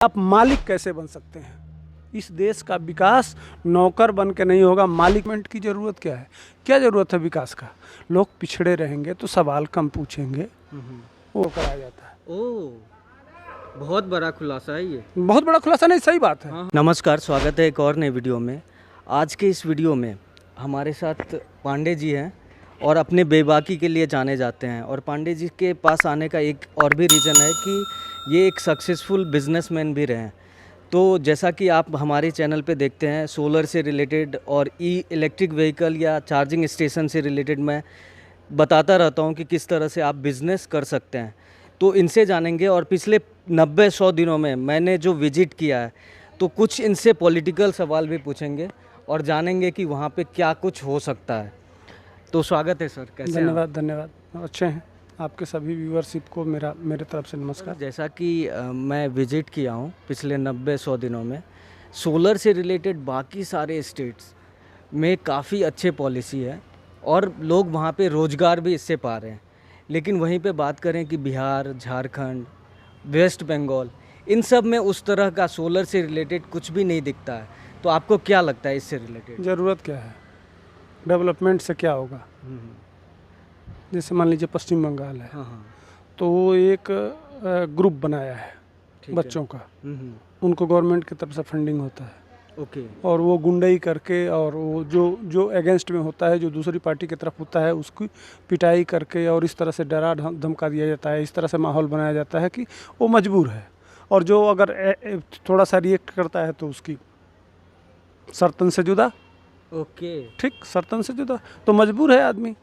आप मालिक कैसे बन सकते हैं? इस देश का विकास नौकर बन के नहीं होगा। मालिकमेंट की ज़रूरत क्या है? क्या ज़रूरत है विकास का? लोग पिछड़े रहेंगे तो सवाल कम पूछेंगे, वो कराया जाता है। ओह, बहुत बड़ा खुलासा है ये। बहुत बड़ा खुलासा नहीं, सही बात है। नमस्कार, स्वागत है एक और नए वीडियो में। आज के इस वीडियो में हमारे साथ पांडे जी हैं और अपने बेबाकी के लिए जाने जाते हैं। और पांडे जी के पास आने का एक और भी रीज़न है कि ये एक सक्सेसफुल बिजनेसमैन भी रहे हैं। तो जैसा कि आप हमारे चैनल पे देखते हैं, सोलर से रिलेटेड और इलेक्ट्रिक व्हीकल या चार्जिंग स्टेशन से रिलेटेड मैं बताता रहता हूँ कि किस तरह से आप बिज़नेस कर सकते हैं। तो इनसे जानेंगे। और पिछले 90-100 दिनों में मैंने जो विजिट किया है, तो कुछ इनसे पॉलिटिकल सवाल भी पूछेंगे और जानेंगे कि वहाँ पे क्या कुछ हो सकता है। तो स्वागत है सर, कैसे हैं आप? धन्यवाद धन्यवाद, अच्छे हैं। आपके सभी व्यूअरशिप को मेरे तरफ से नमस्कार। जैसा कि मैं विजिट किया हूँ पिछले 90-100 दिनों में, सोलर से रिलेटेड बाकी सारे स्टेट्स में काफ़ी अच्छे पॉलिसी है और लोग वहाँ पे रोज़गार भी इससे पा रहे हैं। लेकिन वहीं पे बात करें कि बिहार, झारखंड, वेस्ट बंगाल, इन सब में उस तरह का सोलर से रिलेटेड कुछ भी नहीं दिखता है। तो आपको क्या लगता है इससे रिलेटेड? ज़रूरत क्या है? डेवलपमेंट से क्या होगा? जैसे मान लीजिए पश्चिम बंगाल है, हाँ, तो वो एक ग्रुप बनाया है ठीक बच्चों का। है। उनको गवर्नमेंट की तरफ से फंडिंग होता है ओके। और वो गुंडई करके और वो जो अगेंस्ट में होता है, जो दूसरी पार्टी की तरफ होता है, उसकी पिटाई करके और इस तरह से डरा धमका दिया जाता है। इस तरह से माहौल बनाया जाता है कि वो मजबूर है, और जो अगर थोड़ा सा रिएक्ट करता है तो उसकी सर्तन से जुदा। ओके। ठीक, सर्तन से जुदा, तो मजबूर है आदमी।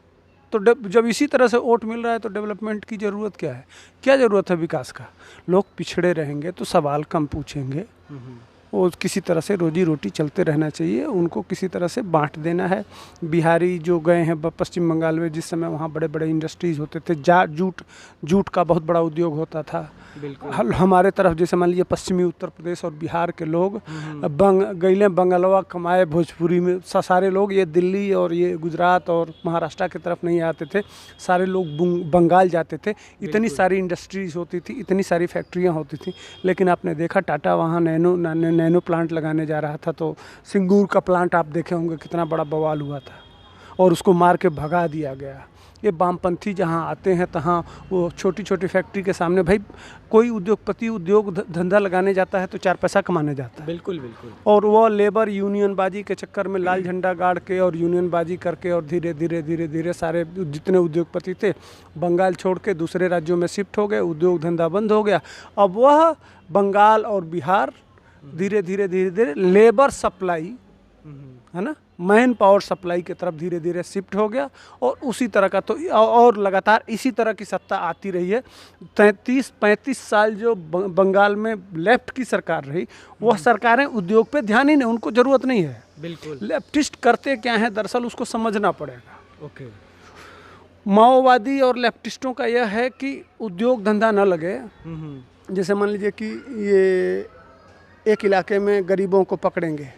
तो जब इसी तरह से वोट मिल रहा है तो डेवलपमेंट की ज़रूरत क्या है? क्या ज़रूरत है विकास का? लोग पिछड़े रहेंगे तो सवाल कम पूछेंगे, वो किसी तरह से रोजी रोटी चलते रहना चाहिए, उनको किसी तरह से बांट देना है। बिहारी जो गए हैं पश्चिम बंगाल में, जिस समय वहाँ बड़े बड़े इंडस्ट्रीज़ होते थे, जूट का बहुत बड़ा उद्योग होता था। बिल्कुल। हमारे तरफ जैसे मान लीजिए पश्चिमी उत्तर प्रदेश और बिहार के लोग गईले बंगलवा कमाए भोजपुरी में, सारे लोग ये दिल्ली और ये गुजरात और महाराष्ट्र की तरफ नहीं आते थे, सारे लोग बंगाल जाते थे। इतनी सारी इंडस्ट्रीज़ होती थी, इतनी सारी फैक्ट्रियाँ होती थी। लेकिन आपने देखा टाटा वहाँ नैनो प्लांट लगाने जा रहा था, तो सिंगूर का प्लांट आप देखे होंगे कितना बड़ा बवाल हुआ था और उसको मार के भगा दिया गया। ये वामपंथी जहाँ आते हैं तहाँ वो छोटी छोटी फैक्ट्री के सामने, भाई कोई उद्योगपति उद्योग धंधा लगाने जाता है तो 4 पैसा कमाने जाता है। बिल्कुल बिल्कुल। और वो लेबर यूनियनबाजी के चक्कर में लाल झंडा गाड़ के और यूनियनबाजी करके और धीरे धीरे धीरे धीरे सारे जितने उद्योगपति थे बंगाल छोड़ के दूसरे राज्यों में शिफ्ट हो गए, उद्योग धंधा बंद हो गया। अब वह बंगाल और बिहार धीरे धीरे धीरे धीरे लेबर सप्लाई, है ना, मैन पावर सप्लाई की तरफ धीरे धीरे शिफ्ट हो गया। और उसी तरह का तो और लगातार इसी तरह की सत्ता आती रही है। 33-35 साल जो बंगाल में लेफ्ट की सरकार रही, वह सरकारें उद्योग पे ध्यान ही नहीं, उनको ज़रूरत नहीं है। बिल्कुल। लेफ्टिस्ट करते क्या है दरअसल उसको समझना पड़ेगा। ओके। माओवादी और लेफ्टिस्टों का यह है कि उद्योग धंधा न लगे। जैसे मान लीजिए कि ये एक इलाके में गरीबों को पकड़ेंगे,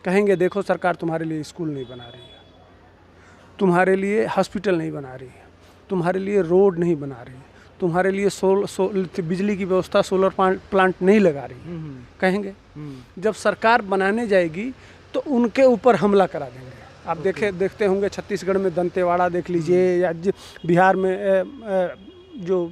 कहेंगे देखो सरकार तुम्हारे लिए स्कूल नहीं बना रही है, तुम्हारे लिए हॉस्पिटल नहीं बना रही है, तुम्हारे लिए रोड नहीं बना रही है, तुम्हारे लिए बिजली की व्यवस्था सोलर प्लांट नहीं लगा रही है, कहेंगे। जब सरकार बनाने जाएगी तो उनके ऊपर हमला करा देंगे। आप देखते होंगे छत्तीसगढ़ में दंतेवाड़ा देख लीजिए, या बिहार में जो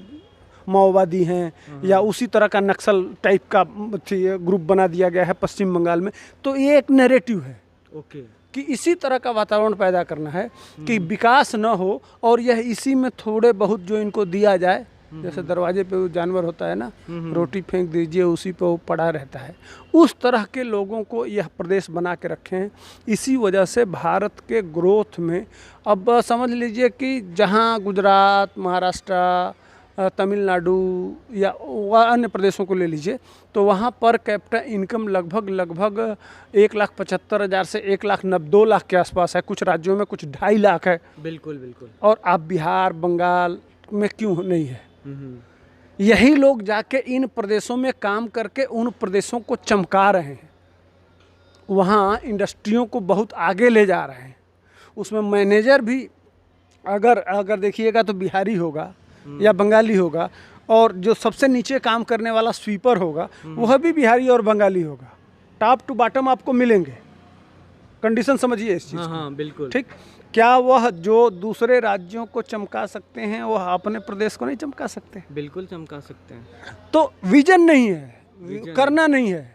माओवादी हैं, या उसी तरह का नक्सल टाइप का ग्रुप बना दिया गया है पश्चिम बंगाल में। तो ये एक नैरेटिव है ओके कि इसी तरह का वातावरण पैदा करना है कि विकास न हो, और यह इसी में थोड़े बहुत जो इनको दिया जाए, जैसे दरवाजे पे वो जानवर होता है ना, रोटी फेंक दीजिए उसी पे वो पड़ा रहता है, उस तरह के लोगों को यह प्रदेश बना के रखे हैं। इसी वजह से भारत के ग्रोथ में अब समझ लीजिए कि जहाँ गुजरात, महाराष्ट्र, तमिलनाडु या अन्य प्रदेशों को ले लीजिए, तो वहाँ पर कैपिटा इनकम लगभग 1,75,000 से 1,02 लाख के आसपास है। कुछ राज्यों में कुछ 2.5 लाख है। बिल्कुल बिल्कुल। और आप बिहार, बंगाल में क्यों नहीं है? यही लोग जाके इन प्रदेशों में काम करके उन प्रदेशों को चमका रहे हैं, वहाँ इंडस्ट्रियों को बहुत आगे ले जा रहे हैं। उसमें मैनेजर भी अगर देखिएगा तो बिहारी होगा या बंगाली होगा, और जो सबसे नीचे काम करने वाला स्वीपर होगा वह भी बिहारी और बंगाली होगा। टॉप टू बॉटम आपको मिलेंगे। कंडीशन समझिए इस चीज़ हाँ को। हाँ बिल्कुल। ठीक, क्या वह जो दूसरे राज्यों को चमका सकते हैं वह अपने प्रदेश को नहीं चमका सकते? बिल्कुल चमका सकते हैं। तो विजन नहीं है, विजन करना नहीं है।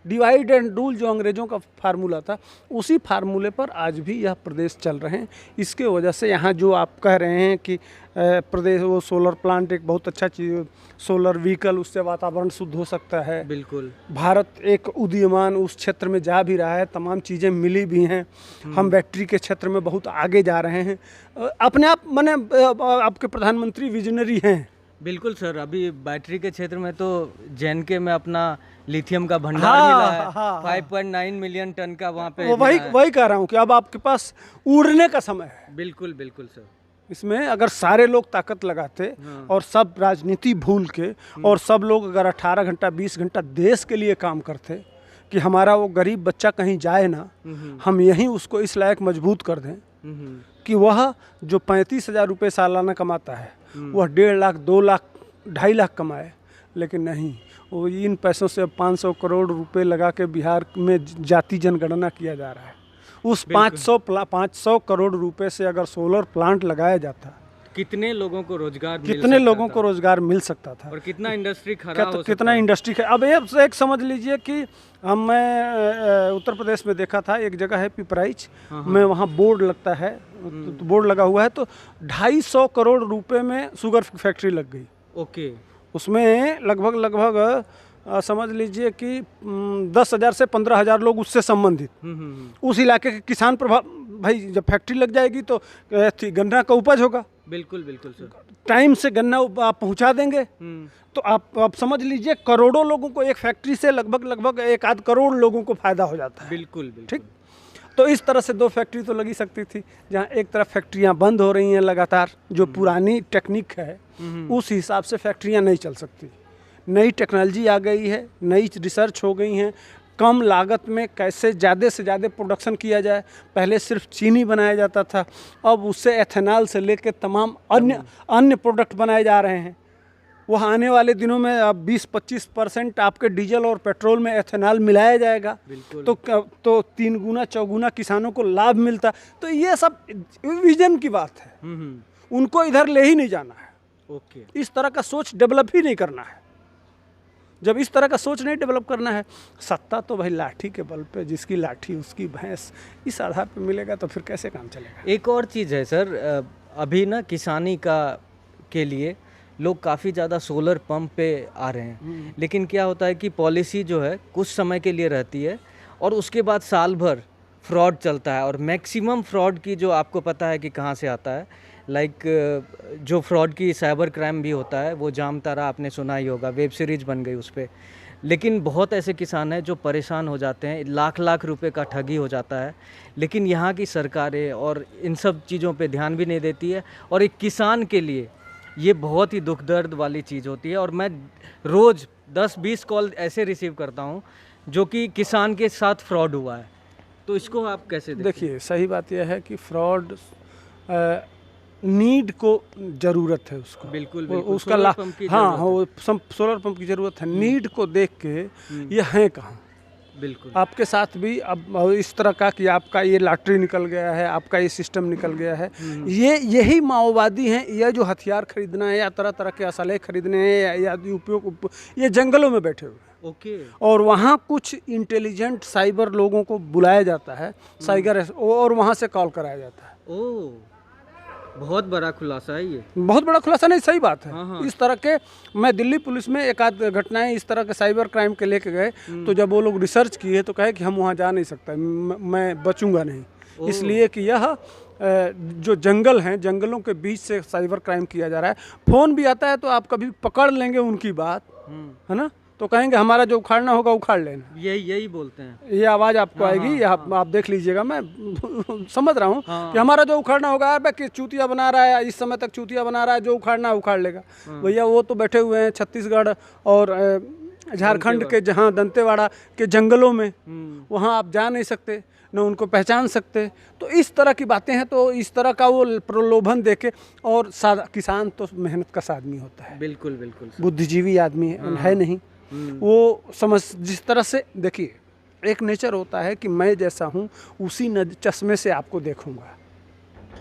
डिवाइड एंड रूल जो अंग्रेजों का फार्मूला था, उसी फार्मूले पर आज भी यह प्रदेश चल रहे हैं। इसके वजह से यहाँ जो आप कह रहे हैं कि प्रदेश वो सोलर प्लांट एक बहुत अच्छा चीज़, सोलर व्हीकल, उससे वातावरण शुद्ध हो सकता है। बिल्कुल। भारत एक उदीयमान उस क्षेत्र में जा भी रहा है, तमाम चीज़ें मिली भी हैं। हम बैटरी के क्षेत्र में बहुत आगे जा रहे हैं। अपने आप माने आपके प्रधानमंत्री विजनरी हैं। बिल्कुल सर, अभी बैटरी के क्षेत्र में तो जेएनके में अपना लिथियम का भंडार मिला है। 5.9 मिलियन टन का वहाँ पे वही कह रहा हूँ कि अब आपके पास उड़ने का समय है। बिल्कुल बिल्कुल सर। इसमें अगर सारे लोग ताकत लगाते और सब राजनीति भूल के और सब लोग अगर 18 घंटा 20 घंटा देश के लिए काम करते कि हमारा वो गरीब बच्चा कहीं जाए ना, हम यहीं उसको इस लायक मजबूत कर दें कि वह जो 35,000 रुपये सालाना कमाता है वह 1.5 लाख 2 लाख 2.5 लाख कमाए। लेकिन नहीं, वो इन पैसों से 500 करोड़ रुपए लगा के बिहार में जाति जनगणना किया जा रहा है। उस 500 करोड़ रुपए से अगर सोलर प्लांट लगाया जाता, कितने लोगों को रोजगार कितने लोगों को रोजगार मिल सकता था, और कितना इंडस्ट्री खड़ा हो सकता कितना इंडस्ट्री है। अब एक समझ लीजिए कि मैं उत्तर प्रदेश में देखा था, एक जगह है पिपराइच में, वहाँ बोर्ड लगता है, तो बोर्ड लगा हुआ है, तो 250 करोड़ रुपए में शुगर फैक्ट्री लग गई। ओके। उसमें लगभग समझ लीजिए कि 10,000 से 15,000 लोग उससे संबंधित। उस इलाके के किसान प्रभाव, भाई जब फैक्ट्री लग जाएगी तो गन्ना का उपज होगा। बिल्कुल बिल्कुल सर। टाइम टाइम से गन्ना आप पहुंचा देंगे तो आप समझ लीजिए करोड़ों लोगों को, एक फैक्ट्री से लगभग 1-8 करोड़ लोगों को फायदा हो जाता है। बिल्कुल ठीक, तो इस तरह से 2 फैक्ट्री तो लगी सकती थी। जहाँ एक तरफ फैक्ट्रियाँ बंद हो रही हैं लगातार, जो पुरानी टेक्निक है उस हिसाब से फैक्ट्रियाँ नहीं चल सकती। नई टेक्नोलॉजी आ गई है, नई रिसर्च हो गई हैं, कम लागत में कैसे ज़्यादा से ज़्यादा प्रोडक्शन किया जाए। पहले सिर्फ चीनी बनाया जाता था, अब उससे एथेनॉल से लेकर तमाम अन्य प्रोडक्ट बनाए जा रहे हैं। वह आने वाले दिनों में अब 20-25% आपके डीजल और पेट्रोल में एथेनॉल मिलाया जाएगा। तो 3 गुना 4 गुना किसानों को लाभ मिलता। तो ये सब विजन की बात है, उनको इधर ले ही नहीं जाना है। ओके। इस तरह का सोच डेवलप ही नहीं करना है। जब इस तरह का सोच नहीं डेवलप करना है, सत्ता तो भाई लाठी के बल पे, जिसकी लाठी उसकी भैंस, इस आधार पे मिलेगा तो फिर कैसे काम चलेगा। एक और चीज़ है सर, अभी ना किसानी के लिए लोग काफ़ी ज़्यादा सोलर पंप पे आ रहे हैं, लेकिन क्या होता है कि पॉलिसी जो है कुछ समय के लिए रहती है और उसके बाद साल भर फ्रॉड चलता है। और मैक्सिमम फ्रॉड की जो आपको पता है कि कहाँ से आता है, जो फ्रॉड की साइबर क्राइम भी होता है, वो जामतारा आपने सुना ही होगा, वेब सीरीज बन गई उस पर। लेकिन बहुत ऐसे किसान हैं जो परेशान हो जाते हैं, लाख रुपए का ठगी हो जाता है, लेकिन यहाँ की सरकारें और इन सब चीज़ों पे ध्यान भी नहीं देती है। और एक किसान के लिए ये बहुत ही दुख दर्द वाली चीज़ होती है। और मैं रोज़ 10-20 कॉल ऐसे रिसीव करता हूँ जो कि किसान के साथ फ्रॉड हुआ है। तो इसको आप कैसे देखिए, सही बात यह है कि फ्रॉड नीड को ज़रूरत है उसको, बिल्कुल उसका वो सोलर पंप की ज़रूरत है। नीड को देख के ये हैं कहाँ। बिल्कुल आपके साथ भी अब इस तरह का कि आपका ये लॉटरी निकल गया है, आपका ये सिस्टम निकल गया है, यही माओवादी हैं। यह जो हथियार खरीदना है या तरह तरह के असले खरीदने हैं या उपयोग, ये जंगलों में बैठे हुए हैं। ओके। और वहाँ कुछ इंटेलिजेंट साइबर लोगों को बुलाया जाता है, साइबर, और वहाँ से कॉल कराया जाता है। ओह, बहुत बड़ा खुलासा है ये। बहुत बड़ा खुलासा नहीं, सही बात है। हाँ। इस तरह के मैं दिल्ली पुलिस में एक आध घटनाएं इस तरह के साइबर क्राइम के लेके गए, तो जब वो लोग रिसर्च किए तो कहे कि हम वहाँ जा नहीं सकते, मैं बचूंगा नहीं, इसलिए कि यह जो जंगल हैं, जंगलों के बीच से साइबर क्राइम किया जा रहा है। फ़ोन भी आता है तो आप कभी पकड़ लेंगे उनकी बात, है ना, तो कहेंगे हमारा जो उखाड़ना होगा उखाड़ लेना। यही बोलते हैं, ये आवाज़ आपको आएगी। आप देख लीजिएगा, मैं समझ रहा हूँ कि हमारा जो उखाड़ना होगा, अब कि चूतिया बना रहा है, इस समय तक चूतिया बना रहा है, जो उखाड़ना है उखाड़ लेगा। भैया वो तो बैठे हुए हैं छत्तीसगढ़ और झारखंड के जहाँ दंतेवाड़ा के जंगलों में, हम्म, वहाँ आप जा नहीं सकते, न उनको पहचान सकते। तो इस तरह की बातें हैं। तो इस तरह का वो प्रलोभन देके, और सादा किसान तो मेहनत कश आदमी होता है, बिल्कुल बिल्कुल सर। बुद्धिजीवी आदमी है नहीं। वो समझ, जिस तरह से देखिए, एक नेचर होता है कि मैं जैसा हूँ उसी चश्मे से आपको देखूंगा।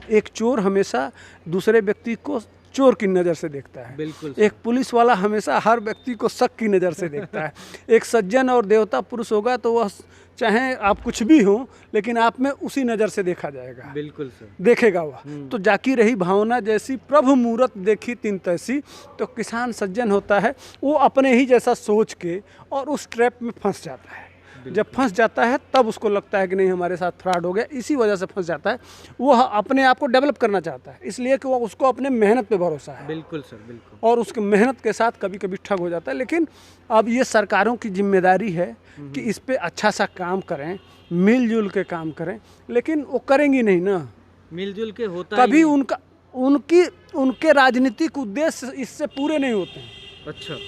एक चोर हमेशा दूसरे व्यक्ति को चोर की नज़र से देखता है, बिल्कुल एक पुलिस वाला हमेशा हर व्यक्ति को शक की नज़र से देखता है। एक सज्जन और देवता पुरुष होगा तो वह चाहे आप कुछ भी हो, लेकिन आप में उसी नज़र से देखा जाएगा, बिल्कुल सर। देखेगा वह। तो जाकी रही भावना जैसी, प्रभु मूरत देखी तिन तैसी। तो किसान सज्जन होता है, वो अपने ही जैसा सोच के और उस ट्रैप में फंस जाता है। जब फंस जाता है तब उसको लगता है कि नहीं हमारे साथ फ्रॉड हो गया, इसी वजह से फंस जाता है। वो अपने आप को डेवलप करना चाहता है, इसलिए कि वो उसको अपने मेहनत पे भरोसा है, बिल्कुल सर, बिल्कुल। और उसके मेहनत के साथ कभी कभी ठग हो जाता है। लेकिन अब ये सरकारों की जिम्मेदारी है कि इस पे अच्छा सा काम करें, मिलजुल के काम करें। लेकिन वो करेंगी नहीं ना, मिलजुल के होता ही कभी नहीं। उनके राजनीतिक उद्देश्य इससे पूरे नहीं होते हैं। अच्छा।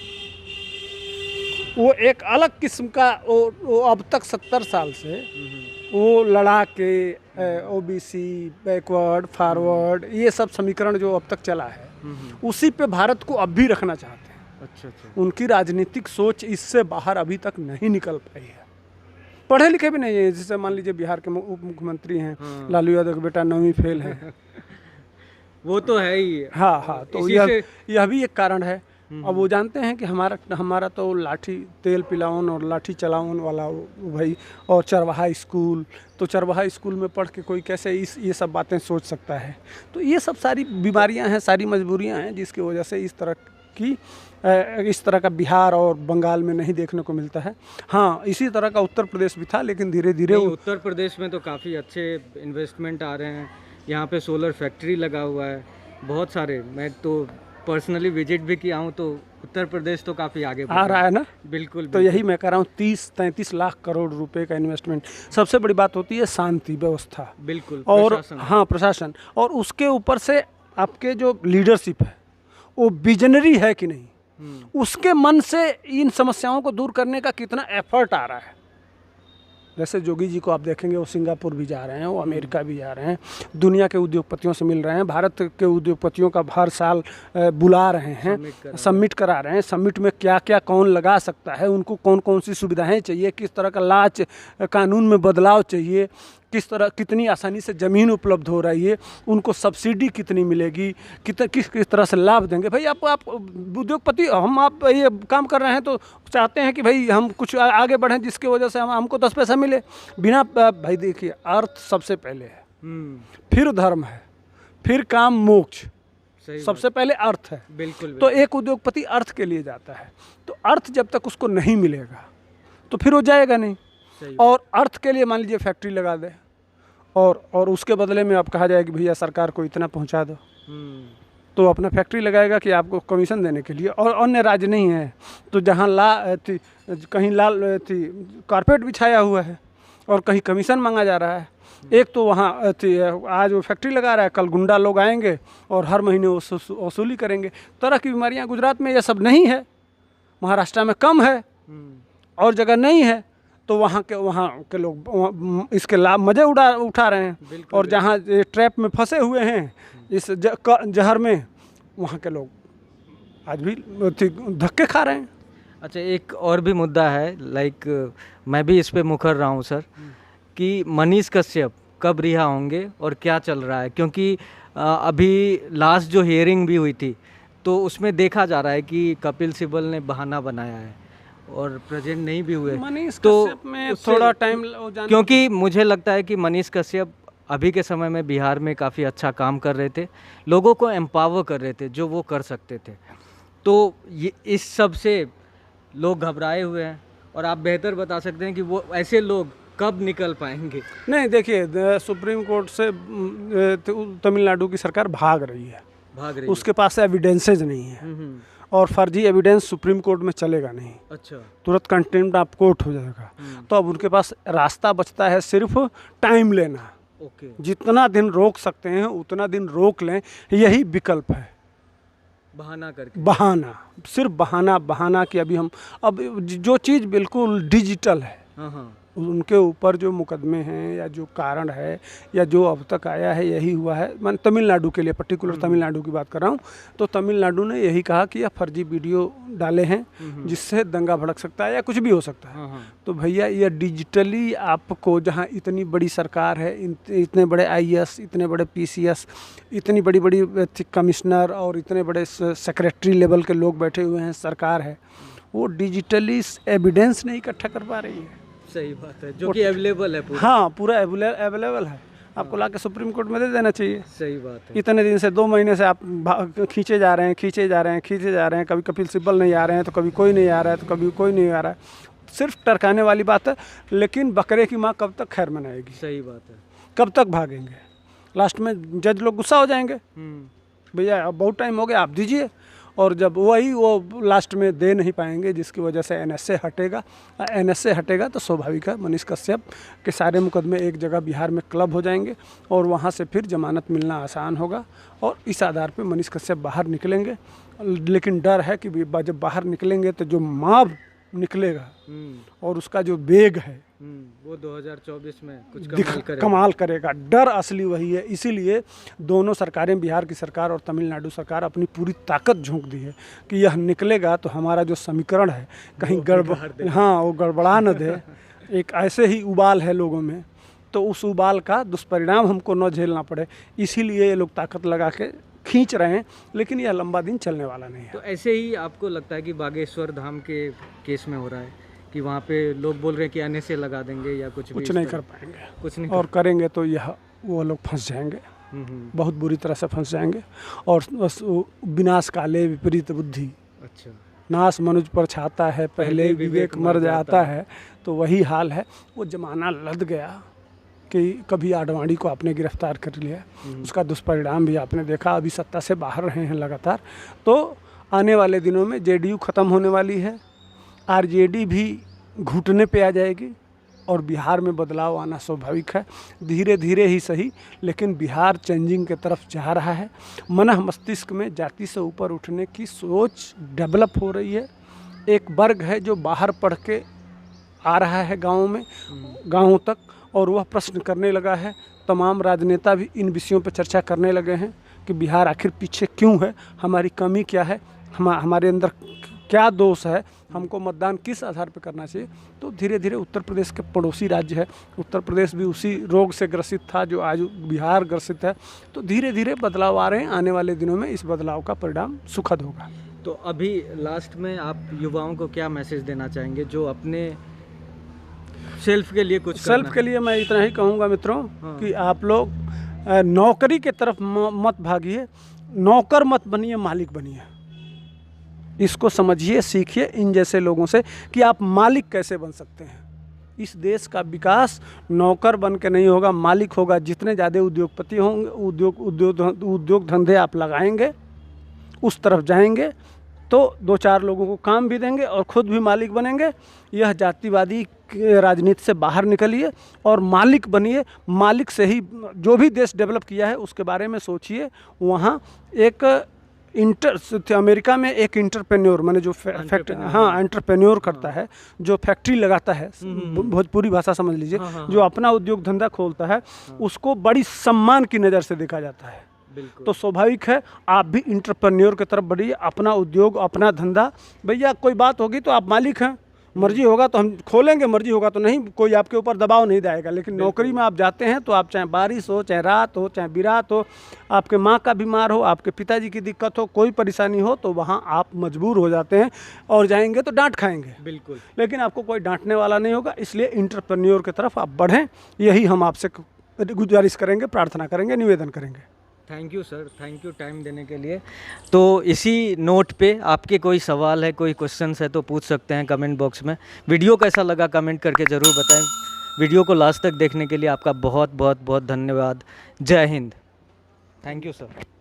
वो एक अलग किस्म का, वो अब तक 70 साल से वो लड़ा के ओबीसी, बैकवर्ड, फॉरवर्ड, ये सब समीकरण जो अब तक चला है, उसी पे भारत को अब भी रखना चाहते हैं। अच्छा अच्छा। उनकी राजनीतिक सोच इससे बाहर अभी तक नहीं निकल पाई है। पढ़े लिखे भी नहीं है। जैसे मान लीजिए बिहार के उप मुख्यमंत्री हैं, लालू यादव का बेटा 9वीं फेल है। वो तो है ही। हाँ हाँ, तो यह भी एक कारण है। अब वो जानते हैं कि हमारा तो लाठी तेल पिलावन और लाठी चलावन वाला वो भाई, और चरवाहा स्कूल, तो चरवाहा स्कूल में पढ़ के कोई कैसे ये सब बातें सोच सकता है। तो ये सब सारी बीमारियां हैं, सारी मजबूरियां हैं, जिसकी वजह से इस तरह का बिहार और बंगाल में नहीं देखने को मिलता है। हाँ, इसी तरह का उत्तर प्रदेश भी था, लेकिन धीरे धीरे उत्तर प्रदेश में तो काफ़ी अच्छे इन्वेस्टमेंट आ रहे हैं। यहाँ पे सोलर फैक्ट्री लगा हुआ है, बहुत सारे। मैं तो पर्सनली विजिट भी किया हूँ, तो उत्तर प्रदेश तो काफ़ी आगे आ रहा है ना। बिल्कुल। तो यही मैं कह रहा हूँ, 30-33 लाख करोड़ रुपए का इन्वेस्टमेंट। सबसे बड़ी बात होती है शांति व्यवस्था, बिल्कुल, और प्रशासन। हाँ, प्रशासन, और उसके ऊपर से आपके जो लीडरशिप है वो विजनरी है कि नहीं, उसके मन से इन समस्याओं को दूर करने का कितना एफर्ट आ रहा है। जैसे जोगी जी को आप देखेंगे, वो सिंगापुर भी जा रहे हैं, वो अमेरिका भी जा रहे हैं, दुनिया के उद्योगपतियों से मिल रहे हैं, भारत के उद्योगपतियों का हर साल बुला रहे हैं, सबमिट करा रहे हैं। सबमिट में क्या क्या कौन लगा सकता है, उनको कौन कौन सी सुविधाएं चाहिए, किस तरह का लाच कानून में बदलाव चाहिए, कितनी आसानी से ज़मीन उपलब्ध हो रही है, उनको सब्सिडी कितनी मिलेगी, किस तरह से लाभ देंगे। भाई आप उद्योगपति, आप ये काम कर रहे हैं तो चाहते हैं कि भाई हम कुछ आगे बढ़ें, जिसकी वजह से हमको 10 पैसा मिले। बिना भाई देखिए, अर्थ सबसे पहले है, फिर धर्म है, फिर काम मोक्ष, सबसे पहले अर्थ है। बिल्कुल। तो एक उद्योगपति अर्थ के लिए जाता है, तो अर्थ जब तक उसको नहीं मिलेगा तो फिर वो जाएगा नहीं। और अर्थ के लिए मान लीजिए फैक्ट्री लगा दे, और उसके बदले में आप कहा जाए कि भैया सरकार को इतना पहुंचा दो, तो अपना फैक्ट्री लगाएगा कि आपको कमीशन देने के लिए। और अन्य राज्य नहीं है, तो जहाँ कहीं लाल कारपेट बिछाया हुआ है और कहीं कमीशन मांगा जा रहा है। एक तो वहाँ आज वो फैक्ट्री लगा रहा है, कल गुंडा लोग आएंगे और हर महीने वसूली करेंगे। तरह की बीमारियाँ। गुजरात में ये सब नहीं है, महाराष्ट्र में कम है, और जगह नहीं है, तो वहाँ के लोग इसके लाभ मज़े उठा रहे हैं। और जहाँ ये ट्रैप में फंसे हुए हैं इस जहर में, वहाँ के लोग आज भी धक्के खा रहे हैं। अच्छा, एक और भी मुद्दा है, मैं भी इस पे मुखर रहा हूँ सर, कि मनीष कश्यप कब रिहा होंगे और क्या चल रहा है। क्योंकि अभी लास्ट जो हियरिंग भी हुई थी, तो उसमें देखा जा रहा है कि कपिल सिब्बल ने बहाना बनाया है और प्रेजेंट नहीं भी हुए। मनीष कश्यप में थोड़ा टाइम, क्योंकि मुझे लगता है कि मनीष कश्यप अभी के समय में बिहार में काफ़ी अच्छा काम कर रहे थे, लोगों को एम्पावर कर रहे थे जो वो कर सकते थे। तो ये इस सब से लोग घबराए हुए हैं, और आप बेहतर बता सकते हैं कि वो ऐसे लोग कब निकल पाएंगे। नहीं, देखिए, सुप्रीम कोर्ट से तमिलनाडु की सरकार भाग रही है, उसके पास एविडेंसेज नहीं है, और फर्जी एविडेंस सुप्रीम कोर्ट में चलेगा नहीं। अच्छा। तुरंत कंटेम्प्ट ऑफ कोर्ट हो जाएगा। तो अब उनके पास रास्ता बचता है सिर्फ टाइम लेना। जितना दिन रोक सकते हैं उतना दिन रोक लें, यही विकल्प है। बहाना करके। बहाना, सिर्फ बहाना बहाना कि अभी हम अब जो चीज़ बिल्कुल डिजिटल है, हाँ हाँ। उनके ऊपर जो मुकदमे हैं या जो कारण है या जो अब तक आया है यही हुआ है। मैं तमिलनाडु के लिए पर्टिकुलर तमिलनाडु की बात कर रहा हूँ, तो तमिलनाडु ने यही कहा कि यह फर्जी वीडियो डाले हैं जिससे दंगा भड़क सकता है या कुछ भी हो सकता है। हाँ हाँ। तो भैया ये डिजिटली आपको, जहाँ इतनी बड़ी सरकार है, इतने बड़े आईएएस, इतने बड़े पीसीएस, इतनी बड़ी बड़ी कमिश्नर और इतने बड़े सेक्रेटरी लेवल के लोग बैठे हुए हैं, सरकार है, वो डिजिटली एविडेंस नहीं इकट्ठा कर पा रही है। सही बात है, जो कि अवेलेबल है पूरा। हाँ, पूरा अवेलेबल है, आपको ला के सुप्रीम कोर्ट में दे देना चाहिए। सही बात है। इतने दिन से 2 महीने से आप खींचे जा रहे हैं, खींचे जा रहे हैं, खींचे जा रहे हैं, कभी कपिल सिब्बल नहीं आ रहे हैं, तो कभी कोई नहीं आ रहा है, तो कभी कोई नहीं आ रहा है। सिर्फ टरकाने वाली बात है, लेकिन बकरे की माँ कब तक खैर मनाएगी? सही बात है। कब तक भागेंगे? लास्ट में जज लोग गुस्सा हो जाएंगे, भैया अब बहुत टाइम हो गया, आप दीजिए। और जब वही वो लास्ट में दे नहीं पाएंगे, जिसकी वजह से एनएसए हटेगा तो स्वाभाविक है मनीष कश्यप के सारे मुकदमे एक जगह बिहार में क्लब हो जाएंगे और वहाँ से फिर जमानत मिलना आसान होगा और इस आधार पे मनीष कश्यप बाहर निकलेंगे। लेकिन डर है कि जब बाहर निकलेंगे तो जो मॉब निकलेगा और उसका जो वेग है वो 2024 में कुछ कमाल करेगा। डर असली वही है, इसीलिए दोनों सरकारें, बिहार की सरकार और तमिलनाडु सरकार, अपनी पूरी ताकत झोंक दी है कि यह निकलेगा तो हमारा जो समीकरण है कहीं वो गड़बड़ा न दे। एक ऐसे ही उबाल है लोगों में, तो उस उबाल का दुष्परिणाम हमको न झेलना पड़े, इसीलिए ये लोग ताकत लगा के खींच रहे हैं, लेकिन यह लंबा दिन चलने वाला नहीं है। तो ऐसे ही आपको लगता है कि बागेश्वर धाम के केस में हो रहा है कि वहाँ पे लोग बोल रहे हैं कि एनएसए लगा देंगे या कुछ नहीं कर पाएंगे, कुछ नहीं और करेंगे तो यह वो लोग फंस जाएंगे, बहुत बुरी तरह से फंस जाएंगे। और विनाश काले विपरीत बुद्धि, अच्छा, नाश मनुज पर छाता है, पहले विवेक मर जाता है। तो वही हाल है, वो जमाना लद गया कि कभी आडवाणी को आपने गिरफ्तार कर लिया, उसका दुष्परिणाम भी आपने देखा, अभी सत्ता से बाहर रहे हैं लगातार। तो आने वाले दिनों में जेडीयू ख़त्म होने वाली है, आरजेडी भी घुटने पे आ जाएगी और बिहार में बदलाव आना स्वाभाविक है, धीरे धीरे ही सही, लेकिन बिहार चेंजिंग के तरफ जा रहा है। मन मस्तिष्क में जाति से ऊपर उठने की सोच डेवलप हो रही है। एक वर्ग है जो बाहर पढ़ के आ रहा है गाँवों तक, और वह प्रश्न करने लगा है। तमाम राजनेता भी इन विषयों पर चर्चा करने लगे हैं कि बिहार आखिर पीछे क्यों है, हमारी कमी क्या है, हमारे अंदर क्या दोष है, हमको मतदान किस आधार पर करना चाहिए। तो धीरे धीरे उत्तर प्रदेश के पड़ोसी राज्य है, उत्तर प्रदेश भी उसी रोग से ग्रसित था जो आज बिहार ग्रसित है। तो धीरे धीरे बदलाव आ रहे हैं, आने वाले दिनों में इस बदलाव का परिणाम सुखद होगा। तो अभी लास्ट में आप युवाओं को क्या मैसेज देना चाहेंगे जो अपने सेल्फ के लिए सेल्फ के लिए मैं इतना ही कहूँगा मित्रों, कि आप लोग नौकरी के तरफ मत भागिए, नौकर मत बनिए, मालिक बनिए। इसको समझिए, सीखिए इन जैसे लोगों से कि आप मालिक कैसे बन सकते हैं। इस देश का विकास नौकर बन के नहीं होगा, मालिक होगा। जितने ज़्यादा उद्योगपति होंगे, उद्योग धंधे आप लगाएंगे, उस तरफ जाएंगे, तो 2-4 लोगों को काम भी देंगे और ख़ुद भी मालिक बनेंगे। यह जातिवादी राजनीति से बाहर निकलिए और मालिक बनिए। मालिक से ही जो भी देश डेवलप किया है उसके बारे में सोचिए। वहाँ एक अमेरिका में एक इंटरप्रेन्योर, माने जो एंटरप्रेन्योर करता है, जो फैक्ट्री लगाता है, भोजपुरी भाषा समझ लीजिए, जो अपना उद्योग धंधा खोलता है, उसको बड़ी सम्मान की नज़र से देखा जाता है। तो स्वाभाविक है आप भी इंटरप्रेन्योर की तरफ बढ़िए, अपना उद्योग, अपना धंधा। भैया कोई बात होगी तो आप मालिक हैं, मर्जी होगा तो हम खोलेंगे, मर्जी होगा तो नहीं, कोई आपके ऊपर दबाव नहीं देगा। लेकिन नौकरी में आप जाते हैं तो आप चाहे बारिश हो, चाहे रात हो, चाहे बिरात हो, आपके माँ का बीमार हो, आपके पिताजी की दिक्कत हो, कोई परेशानी हो, तो वहाँ आप मजबूर हो जाते हैं और जाएंगे तो डांट खाएंगे। बिल्कुल, लेकिन आपको कोई डांटने वाला नहीं होगा। इसलिए इंटरप्रेन्योर की तरफ आप बढ़ें, यही हम आपसे गुजारिश करेंगे, प्रार्थना करेंगे, निवेदन करेंगे। Thank you sir, thank you time देने के लिए। तो इसी नोट पे आपके कोई सवाल है, कोई क्वेश्चंस है तो पूछ सकते हैं कमेंट बॉक्स में। वीडियो कैसा लगा कमेंट करके ज़रूर बताएं। वीडियो को लास्ट तक देखने के लिए आपका बहुत बहुत बहुत धन्यवाद। जय हिंद। Thank you sir.